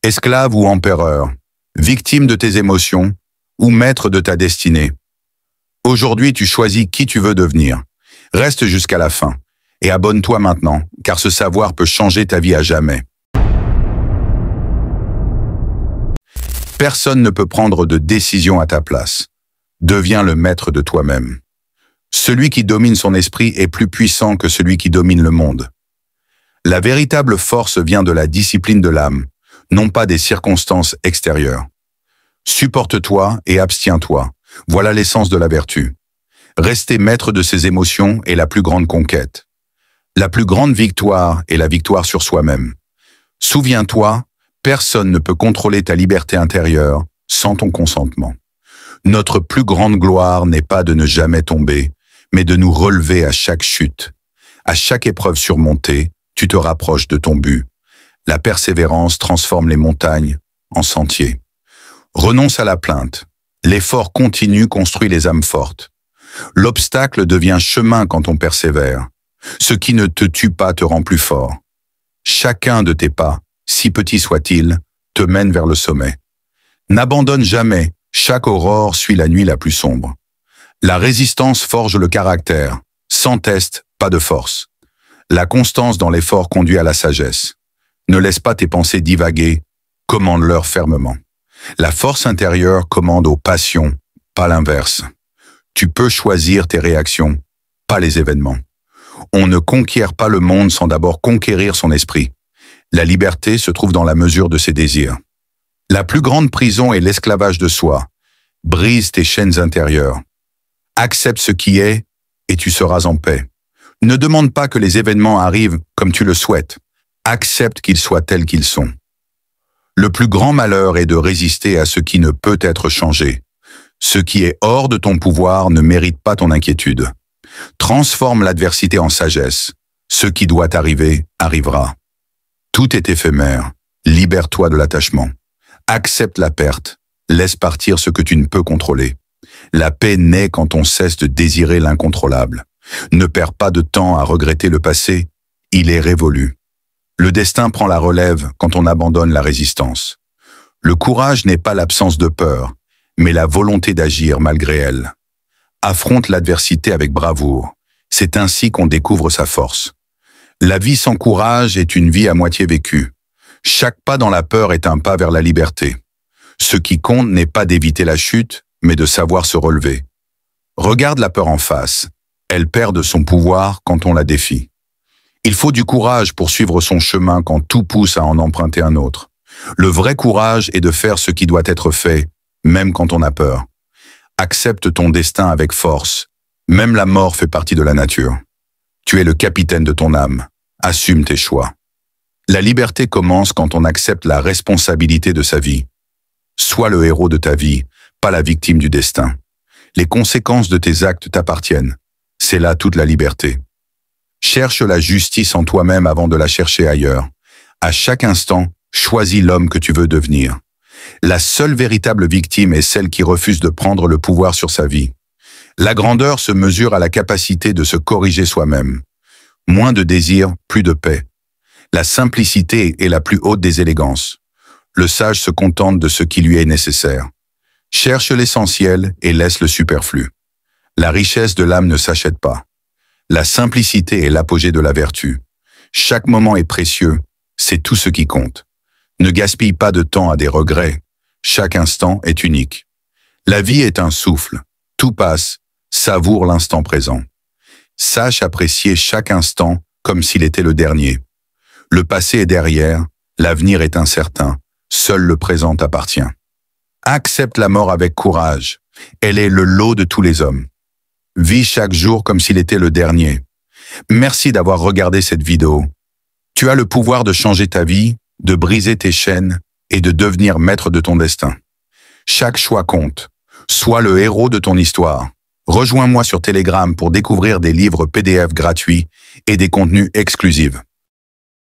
Esclave ou empereur, victime de tes émotions ou maître de ta destinée. Aujourd'hui, tu choisis qui tu veux devenir. Reste jusqu'à la fin et abonne-toi maintenant, car ce savoir peut changer ta vie à jamais. Personne ne peut prendre de décision à ta place. Deviens le maître de toi-même. Celui qui domine son esprit est plus puissant que celui qui domine le monde. La véritable force vient de la discipline de l'âme, non pas des circonstances extérieures. Supporte-toi et abstiens-toi. Voilà l'essence de la vertu. Rester maître de ses émotions est la plus grande conquête. La plus grande victoire est la victoire sur soi-même. Souviens-toi, personne ne peut contrôler ta liberté intérieure sans ton consentement. Notre plus grande gloire n'est pas de ne jamais tomber, mais de nous relever à chaque chute. À chaque épreuve surmontée, tu te rapproches de ton but. La persévérance transforme les montagnes en sentiers. Renonce à la plainte. L'effort continu construit les âmes fortes. L'obstacle devient chemin quand on persévère. Ce qui ne te tue pas te rend plus fort. Chacun de tes pas, si petit soit-il, te mène vers le sommet. N'abandonne jamais, chaque aurore suit la nuit la plus sombre. La résistance forge le caractère. Sans test, pas de force. La constance dans l'effort conduit à la sagesse. Ne laisse pas tes pensées divaguer, commande-leur fermement. La force intérieure commande aux passions, pas l'inverse. Tu peux choisir tes réactions, pas les événements. On ne conquiert pas le monde sans d'abord conquérir son esprit. La liberté se trouve dans la mesure de ses désirs. La plus grande prison est l'esclavage de soi. Brise tes chaînes intérieures. Accepte ce qui est et tu seras en paix. Ne demande pas que les événements arrivent comme tu le souhaites. Accepte qu'ils soient tels qu'ils sont. Le plus grand malheur est de résister à ce qui ne peut être changé. Ce qui est hors de ton pouvoir ne mérite pas ton inquiétude. Transforme l'adversité en sagesse. Ce qui doit arriver, arrivera. Tout est éphémère. Libère-toi de l'attachement. Accepte la perte. Laisse partir ce que tu ne peux contrôler. La paix naît quand on cesse de désirer l'incontrôlable. Ne perds pas de temps à regretter le passé. Il est révolu. Le destin prend la relève quand on abandonne la résistance. Le courage n'est pas l'absence de peur, mais la volonté d'agir malgré elle. Affronte l'adversité avec bravoure. C'est ainsi qu'on découvre sa force. La vie sans courage est une vie à moitié vécue. Chaque pas dans la peur est un pas vers la liberté. Ce qui compte n'est pas d'éviter la chute, mais de savoir se relever. Regarde la peur en face. Elle perd de son pouvoir quand on la défie. Il faut du courage pour suivre son chemin quand tout pousse à en emprunter un autre. Le vrai courage est de faire ce qui doit être fait, même quand on a peur. Accepte ton destin avec force. Même la mort fait partie de la nature. Tu es le capitaine de ton âme. Assume tes choix. La liberté commence quand on accepte la responsabilité de sa vie. Sois le héros de ta vie, pas la victime du destin. Les conséquences de tes actes t'appartiennent. C'est là toute la liberté. Cherche la justice en toi-même avant de la chercher ailleurs. À chaque instant, choisis l'homme que tu veux devenir. La seule véritable victime est celle qui refuse de prendre le pouvoir sur sa vie. La grandeur se mesure à la capacité de se corriger soi-même. Moins de désir, plus de paix. La simplicité est la plus haute des élégances. Le sage se contente de ce qui lui est nécessaire. Cherche l'essentiel et laisse le superflu. La richesse de l'âme ne s'achète pas. La simplicité est l'apogée de la vertu. Chaque moment est précieux, c'est tout ce qui compte. Ne gaspille pas de temps à des regrets. Chaque instant est unique. La vie est un souffle. Tout passe. Savoure l'instant présent. Sache apprécier chaque instant comme s'il était le dernier. Le passé est derrière, l'avenir est incertain. Seul le présent t'appartient. Accepte la mort avec courage. Elle est le lot de tous les hommes. Vis chaque jour comme s'il était le dernier. Merci d'avoir regardé cette vidéo. Tu as le pouvoir de changer ta vie, de briser tes chaînes et de devenir maître de ton destin. Chaque choix compte. Sois le héros de ton histoire. Rejoins-moi sur Telegram pour découvrir des livres PDF gratuits et des contenus exclusifs.